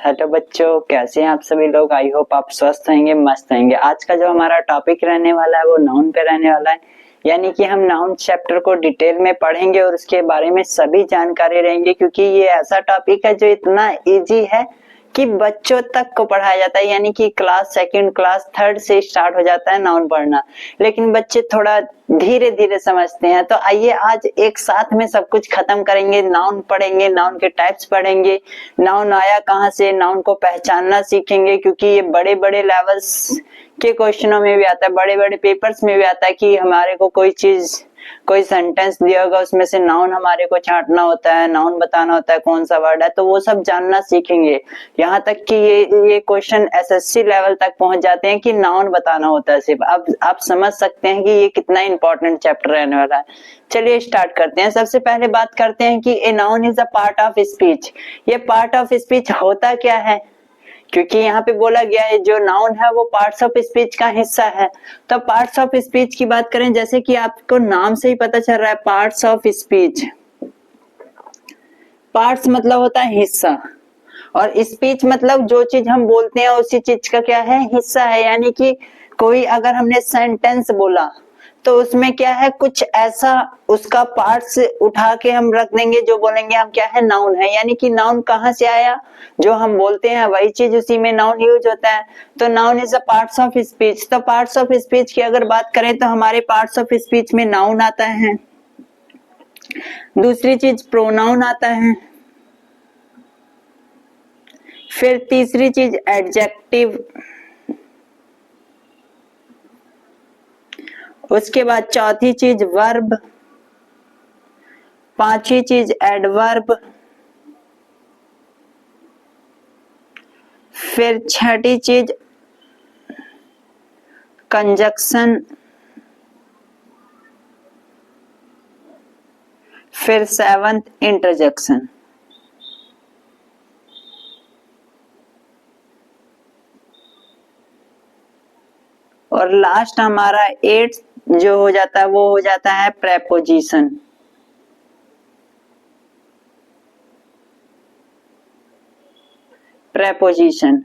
Hello बच्चों, कैसे हैं आप सभी लोग। आई होप आप स्वस्थ होंगे, मस्त होंगे। आज का जो हमारा टॉपिक रहने वाला है वो नाउन पे रहने वाला है, यानी कि हम नाउन चैप्टर को डिटेल में पढ़ेंगे और उसके बारे में सभी जानकारी रहेंगे, क्योंकि ये ऐसा टॉपिक है जो इतना इजी है कि बच्चों तक को पढ़ाया जाता है, यानी कि क्लास सेकंड क्लास थर्ड से स्टार्ट हो जाता है नाउन पढ़ना, लेकिन बच्चे थोड़ा धीरे धीरे समझते हैं। तो आइए आज एक साथ में सब कुछ खत्म करेंगे। नाउन पढ़ेंगे, नाउन के टाइप्स पढ़ेंगे, नाउन आया कहाँ से, नाउन को पहचानना सीखेंगे, क्योंकि ये बड़े बड़े लेवल्स के क्वेश्चनों में भी आता है, बड़े बड़े पेपर्स में भी आता है कि हमारे को कोई चीज, कोई सेंटेंस दिया होगा, उसमें से नाउन हमारे को छांटना होता है, नाउन बताना होता है कौन सा वर्ड है, तो वो सब जानना सीखेंगे। यहाँ तक कि ये क्वेश्चन एसएससी लेवल तक पहुंच जाते हैं कि नाउन बताना होता है सिर्फ। अब आप समझ सकते हैं कि ये कितना इंपॉर्टेंट चैप्टर रहने वाला है। चलिए स्टार्ट करते हैं। सबसे पहले बात करते हैं कि a noun is a part of speech. ये पार्ट ऑफ स्पीच होता क्या है, क्योंकि यहाँ पे बोला गया है जो नाउन है वो पार्ट्स ऑफ स्पीच का हिस्सा है। तो पार्ट्स ऑफ स्पीच की बात करें, जैसे कि आपको नाम से ही पता चल रहा है पार्ट्स ऑफ स्पीच। पार्ट्स मतलब होता है हिस्सा, और स्पीच मतलब जो चीज हम बोलते हैं उसी चीज का क्या है, हिस्सा है। यानी कि कोई अगर हमने सेंटेंस बोला तो उसमें क्या है, कुछ ऐसा उसका पार्ट्स उठा के हम रख देंगे, जो बोलेंगे हम क्या है, नाउन है। यानी कि नाउन कहाँ से आया, जो हम बोलते हैं वही चीज उसी में नाउन यूज होता है। तो noun is a parts of speech. तो पार्ट्स ऑफ स्पीच की अगर बात करें तो हमारे पार्ट्स ऑफ स्पीच में नाउन आता है, दूसरी चीज प्रोनाउन आता है, फिर तीसरी चीज एडजेक्टिव, उसके बाद चौथी चीज वर्ब, पांचवी चीज एडवर्ब, फिर छठी चीज कंजक्शन, फिर सेवंथ इंटरजेक्शन। और लास्ट हमारा 8 जो हो जाता है वो हो जाता है प्रेपोजिशन। प्रेपोजिशन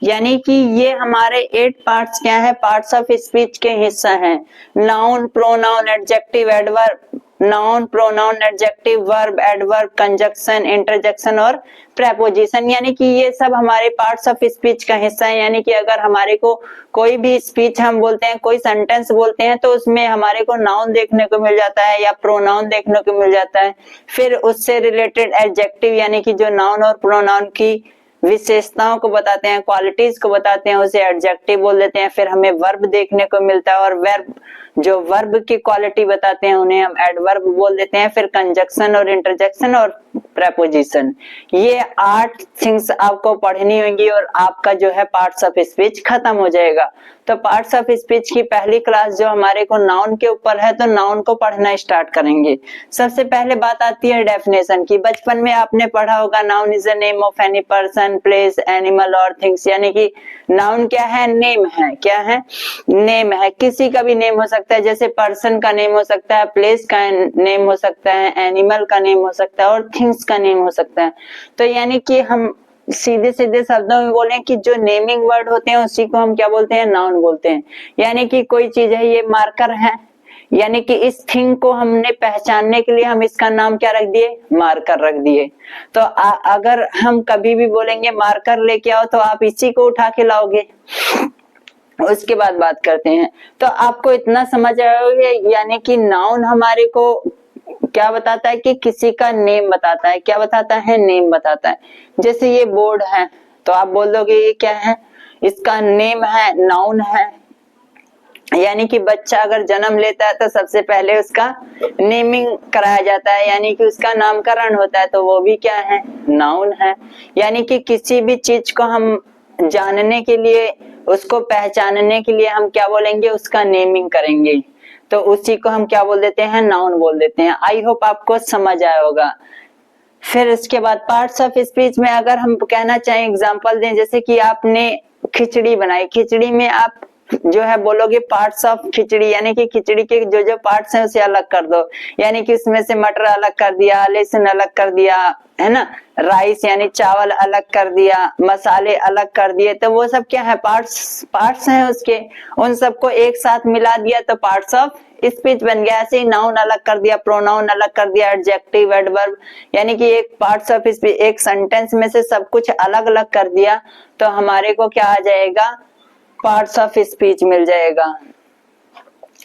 यानी कि ये हमारे 8 पार्ट्स क्या है, पार्ट्स ऑफ स्पीच के हिस्सा हैं। Noun, pronoun, adjective, adverb, noun, pronoun, adjective, verb, adverb, conjunction, interjection और प्रेपोजिशन। यानी कि ये सब हमारे पार्ट्स ऑफ स्पीच का हिस्सा है। यानी कि अगर हमारे को कोई भी स्पीच हम बोलते हैं, कोई सेंटेंस बोलते हैं, तो उसमें हमारे को नाउन देखने को मिल जाता है या प्रोनाउन देखने को मिल जाता है। फिर उससे रिलेटेड एडजेक्टिव, यानी कि जो नाउन और प्रोनाउन की विशेषताओं को बताते हैं, क्वालिटीज को बताते हैं, उसे एडजेक्टिव बोल देते हैं। फिर हमें वर्ब देखने को मिलता है, और वर्ब जो वर्ब की क्वालिटी बताते हैं उन्हें हम एडवर्ब बोल देते हैं। फिर कंजक्शन और इंटरजेक्शन और प्रेपोजिशन, ये 8 थिंग्स आपको पढ़नी होंगी और आपका जो है पार्ट्स ऑफ स्पीच खत्म हो जाएगा। तो पार्ट्स ऑफ स्पीच की पहली क्लास जो हमारे को नाउन के ऊपर है, तो नाउन को पढ़ना स्टार्ट करेंगे। सबसे पहले बात आती है डेफिनेशन की। बचपन में आपने पढ़ा होगा noun is a name of any person, place, animal और थिंग्स। यानी कि नाउन क्या है, नेम है। क्या है, नेम है। किसी का भी नेम हो सकता है, जैसे पर्सन का नेम हो सकता है, प्लेस का नेम हो सकता है, एनिमल का नेम हो सकता है और थिंग्स का नेम हो सकता है। तो यानी कि हम सीधे सीधे शब्दों में बोलें कि जो नेमिंग वर्ड होते हैं उसी को हम क्या बोलते हैं, नाउन बोलते हैं। यानी कि कोई चीज है, ये मार्कर है, यानी कि इस थिंग को हमने पहचानने के लिए हम इसका नाम क्या रख दिए, मार्कर रख दिए। तो अगर हम कभी भी बोलेंगे मार्कर लेके आओ, तो आप इसी को उठा के लाओगे। उसके बाद बात करते हैं, तो आपको इतना समझ आएगा, यानी कि नाउन हमारे को क्या बताता है कि किसी का नेम बताता है। क्या बताता है, नेम बताता है। जैसे ये बोर्ड है, तो आप बोल दोगे ये क्या है, इसका नेम है, नाउन है। यानी कि बच्चा अगर जन्म लेता है तो सबसे पहले उसका नेमिंग कराया जाता है, यानी कि उसका नामकरण होता है, तो वो भी क्या है, नाउन है। यानी कि किसी भी चीज को हम जानने के लिए, उसको पहचानने के लिए हम क्या बोलेंगे, उसका नेमिंग करेंगे, तो उसी को हम क्या बोल देते हैं, नाउन बोल देते हैं। आई होप आपको समझ आया होगा। फिर इसके बाद पार्ट्स ऑफ स्पीच में अगर हम कहना चाहें, एग्जांपल दें, जैसे कि आपने खिचड़ी बनाई, खिचड़ी में आप जो है बोलोगे पार्ट्स ऑफ खिचड़ी, यानी कि खिचड़ी के जो जो पार्ट्स हैं उसे अलग कर दो, यानी कि उसमें से मटर अलग कर दिया, लहसुन अलग कर दिया, है ना, राइस यानी चावल अलग कर दिया, मसाले अलग कर दिए, तो वो सब क्या है, पार्ट्स हैं उसके, उन सबको एक साथ मिला दिया तो पार्ट्स ऑफ स्पीच बन गया। ऐसे ही नाउन अलग कर दिया, प्रोनाउन अलग कर दिया, एडजेक्टिव, एडवर्ब, यानी कि एक पार्ट्स ऑफ स्पीच, एक सेंटेंस में से सब कुछ अलग अलग कर दिया तो हमारे को क्या आ जाएगा, पार्ट्स ऑफ स्पीच मिल जाएगा।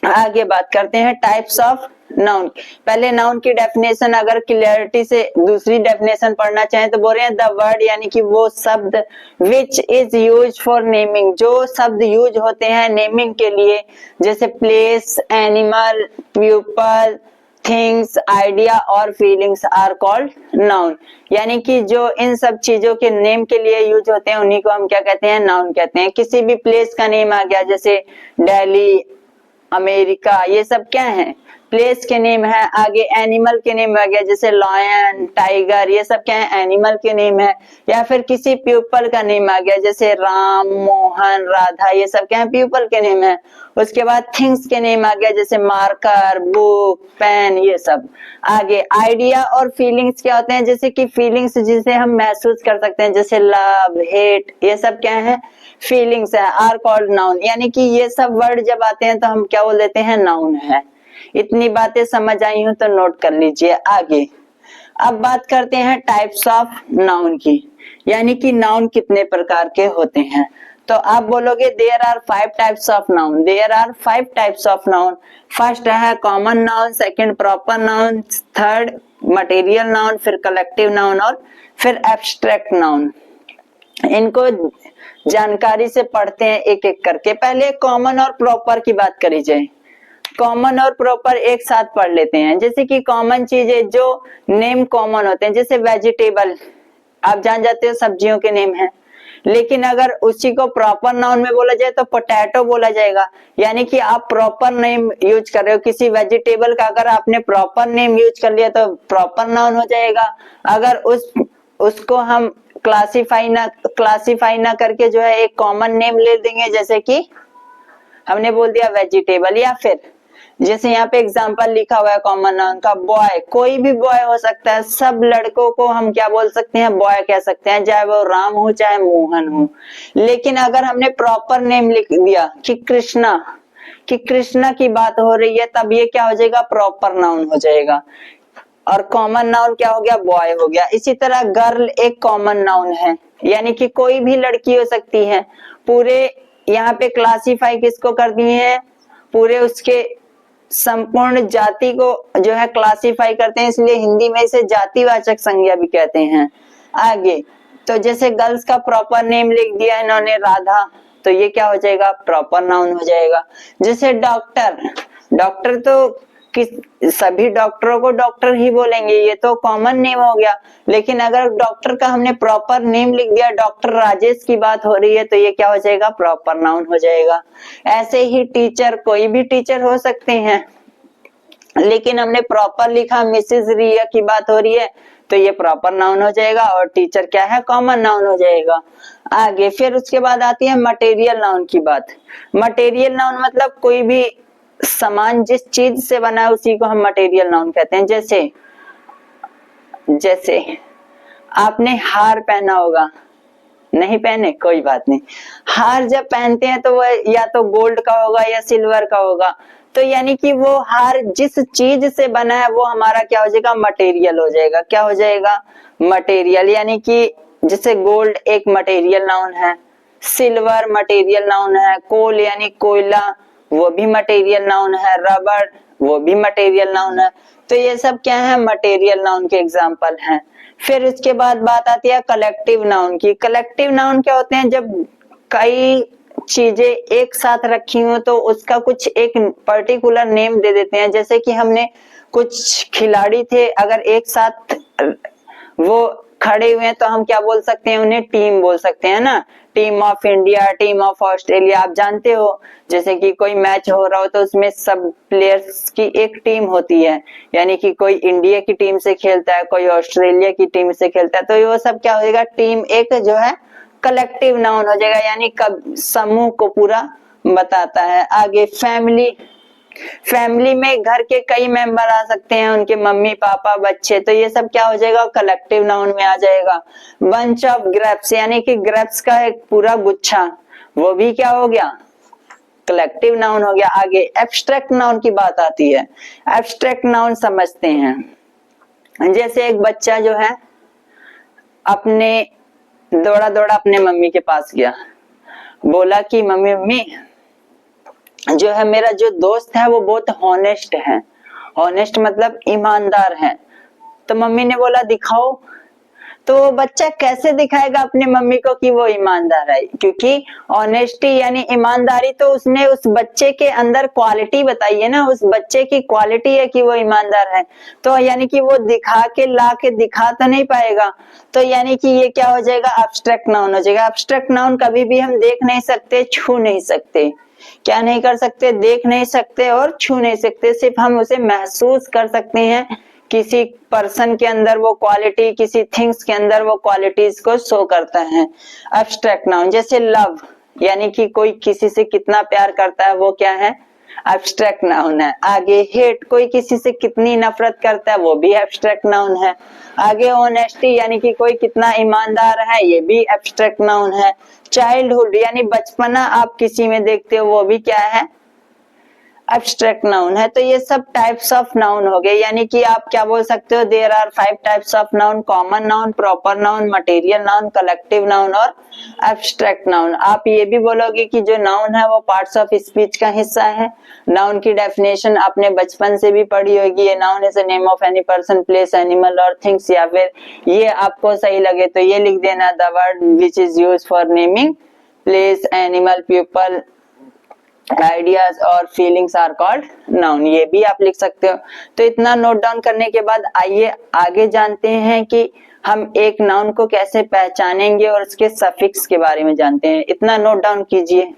आगे बात करते हैं टाइप्स ऑफ नाउन। पहले नाउन की डेफिनेशन अगर क्लियरिटी से दूसरी डेफिनेशन पढ़ना चाहें तो बोल रहे हैं द वर्ड, यानी कि वो शब्द which is use for naming, जो शब्द यूज होते हैं नेमिंग के लिए, जैसे place, animal, people, things, idea और फीलिंग्स आर कॉल्ड नाउन, यानी कि जो इन सब चीजों के नेम के लिए यूज होते हैं उन्हीं को हम क्या कहते हैं, नाउन कहते हैं। किसी भी प्लेस का नेम आ गया जैसे दिल्ली, अमेरिका, ये सब क्या है, प्लेस के नेम है। आगे एनिमल के नेम आ गया जैसे लायन, टाइगर, ये सब क्या है, एनिमल के नेम है। या फिर किसी पीपल का नेम आ गया जैसे राम, मोहन, राधा, ये सब क्या है, पीपल के नेम है। उसके बाद थिंग्स के नेम आ गया जैसे मार्कर, बुक, पेन, ये सब। आगे आइडिया और फीलिंग्स क्या होते हैं, जैसे कि फीलिंग्स जिसे हम महसूस कर सकते हैं जैसे लव, हेट, ये सब क्या है, फीलिंग्स है, आर कॉल्ड नाउन, यानी कि ये सब वर्ड जब आते हैं तो हम क्या बोल देते हैं, नाउन है। इतनी बातें समझ आई हो तो नोट कर लीजिए। आगे अब बात करते हैं टाइप्स ऑफ नाउन की, यानी कि नाउन कितने प्रकार के होते हैं। तो आप बोलोगे there are 5 types of noun, there are 5 types of noun. First है common noun, second proper noun, third material noun, फिर कलेक्टिव नाउन और फिर एब्स्ट्रैक्ट नाउन। इनको जानकारी से पढ़ते हैं एक एक करके। पहले कॉमन और प्रॉपर की बात करी जाए। कॉमन और प्रॉपर एक साथ पढ़ लेते हैं। जैसे कि कॉमन चीजें जो नेम कॉमन होते हैं, जैसे वेजिटेबल आप जान जाते हो सब्जियों के नेम है, लेकिन अगर उसी को प्रॉपर नाउन में बोला जाए तो पोटैटो बोला जाएगा, यानी कि आप प्रॉपर नेम यूज कर रहे हो किसी वेजिटेबल का, अगर आपने प्रॉपर नेम यूज कर लिया तो प्रॉपर नाउन हो जाएगा। अगर उसको हम क्लासिफाई ना करके जो है एक कॉमन नेम ले देंगे, जैसे कि हमने बोल दिया वेजिटेबल, या फिर जैसे यहाँ पे एग्जांपल लिखा हुआ है कॉमन नाउन का बॉय, कोई भी बॉय हो सकता है, सब लड़कों को हम क्या बोल सकते हैं, बॉय कह सकते हैं, चाहे वो राम हो चाहे मोहन हो। लेकिन अगर हमने प्रॉपर नेम लिख दिया कि कृष्णा की बात हो रही है, तब ये क्या हो जाएगा, प्रॉपर नाउन हो जाएगा, और कॉमन नाउन क्या हो गया, बॉय हो गया। इसी तरह गर्ल एक कॉमन नाउन है, यानी कि कोई भी लड़की हो सकती है। पूरे यहाँ पे क्लासिफाई किसको कर दिए हैं, पूरे उसके संपूर्ण जाति को जो है क्लासिफाई करते हैं, इसलिए हिंदी में इसे जातिवाचक संज्ञा भी कहते हैं। आगे तो जैसे गर्ल्स का प्रॉपर नेम लिख दिया इन्होंने राधा, तो ये क्या हो जाएगा, प्रॉपर नाउन हो जाएगा। जैसे डॉक्टर तो सभी डॉक्टरों को डॉक्टर ही बोलेंगे, ये तो कॉमन नेम हो गया। लेकिन अगर डॉक्टर का हमने प्रॉपर नेम लिख दिया, डॉक्टर राजेश की बात हो रही है, तो ये क्या हो जाएगा, प्रॉपर नाउन हो जाएगा। ऐसे ही टीचर, कोई भी टीचर हो सकते हैं, लेकिन हमने प्रॉपर लिखा मिसेस रिया की बात हो रही है, तो ये प्रॉपर नाउन हो जाएगा, और टीचर क्या है, कॉमन नाउन हो जाएगा। आगे फिर उसके बाद आती है मटेरियल नाउन की बात। मटेरियल नाउन मतलब कोई भी सामान जिस चीज से बना है उसी को हम मटेरियल नाउन कहते हैं। जैसे आपने हार पहना होगा, नहीं पहने कोई बात नहीं, हार जब पहनते हैं तो वह या तो गोल्ड का होगा या सिल्वर का होगा, तो यानी कि वो हार जिस चीज से बना है वो हमारा क्या हो जाएगा, मटेरियल हो जाएगा। क्या हो जाएगा, मटेरियल, यानी कि जैसे गोल्ड एक मटेरियल नाउन है, सिल्वर मटेरियल नाउन है, कोल यानी कोयला वो भी मटेरियल नाउन है, रबर वो भी मटेरियल नाउन है। तो ये सब क्या है, मटेरियल नाउन के एग्जाम्पल हैं। फिर उसके बाद बात आती है कलेक्टिव नाउन की। कलेक्टिव नाउन क्या होते हैं, जब कई चीजें एक साथ रखी हो तो उसका कुछ एक पर्टिकुलर नेम दे देते हैं। जैसे कि हमने कुछ खिलाड़ी थे, अगर एक साथ वो खड़े हुए हैं तो हम क्या बोल सकते हैं, उन्हें टीम बोल सकते हैं ना, team of India, team of Australia. आप जानते हो जैसे कि कोई मैच हो रहा हो तो उसमें सब प्लेयर्स की एक टीम होती है, यानी कि कोई इंडिया की टीम से खेलता है, कोई ऑस्ट्रेलिया की टीम से खेलता है, तो वो सब क्या होगा, टीम एक जो है कलेक्टिव नाउन हो जाएगा, यानी समूह को पूरा बताता है। आगे फैमिली, फैमिली में घर के कई मेंबर आ सकते हैं, उनके मम्मी पापा बच्चे, तो ये सब क्या हो जाएगा, कलेक्टिव नाउन में आ जाएगा। बंच ऑफ ग्रेप्स यानी कि ग्रेप्स का एक पूरा गुच्छा, वो भी क्या हो गया, कलेक्टिव नाउन हो गया। आगे एब्स्ट्रैक्ट नाउन की बात आती है। एब्स्ट्रैक्ट नाउन समझते हैं। जैसे एक बच्चा जो है अपने दौड़ा दौड़ा अपने मम्मी के पास गया, बोला कि मम्मी मम्मी जो है मेरा जो दोस्त है वो बहुत हॉनेस्ट है। हॉनेस्ट मतलब ईमानदार है। तो मम्मी ने बोला दिखाओ। तो बच्चा कैसे दिखाएगा अपनी मम्मी को कि वो ईमानदार है, क्योंकि ऑनेस्टी यानी ईमानदारी तो उसने उस बच्चे के अंदर क्वालिटी बताई है ना, उस बच्चे की क्वालिटी है कि वो ईमानदार है। तो यानी कि वो दिखा के ला के दिखा तो नहीं पाएगा, तो यानी कि ये क्या हो जाएगा, एब्स्ट्रैक्ट नाउन हो जाएगा। एब्स्ट्रैक्ट नाउन कभी भी हम देख नहीं सकते, छू नहीं सकते, क्या नहीं कर सकते, देख नहीं सकते और छू नहीं सकते, सिर्फ हम उसे महसूस कर सकते हैं। किसी पर्सन के अंदर वो क्वालिटी, किसी थिंग्स के अंदर वो क्वालिटीज को शो करता है। एब्स्ट्रैक्ट नाउन जैसे लव यानी कि कोई किसी से कितना प्यार करता है, वो क्या है, एब्स्ट्रैक्ट नाउन है। आगे हेट, कोई किसी से कितनी नफरत करता है, वो भी एब्स्ट्रैक्ट नाउन है। आगे ऑनेस्टी यानी कि कोई कितना ईमानदार है, ये भी एब्स्ट्रैक्ट नाउन है। चाइल्डहुड यानी बचपना आप किसी में देखते हो, वो भी क्या है, एब्स्ट्रैक्ट नाउन है। तो ये सब टाइप्स ऑफ नाउन हो गए, यानी कि आप क्या बोल सकते हो, there are 5 types of noun, common noun, proper noun, material noun, collective noun और एब्स्ट्रैक्ट नाउन। आप ये भी बोलोगे कि जो नाउन है वो पार्ट्स ऑफ स्पीच का हिस्सा है। नाउन की डेफिनेशन आपने बचपन से भी पढ़ी होगी, ये noun is a name of any person, place, animal और थिंग्स, या फिर ये आपको सही लगे तो ये लिख देना, the word which is used for naming place, animal, people, ideas और फीलिंग्स आर कॉल्ड नाउन, ये भी आप लिख सकते हो। तो इतना नोट डाउन करने के बाद आइए आगे जानते हैं कि हम एक नाउन को कैसे पहचानेंगे और उसके सफिक्स के बारे में जानते हैं। इतना नोट डाउन कीजिए।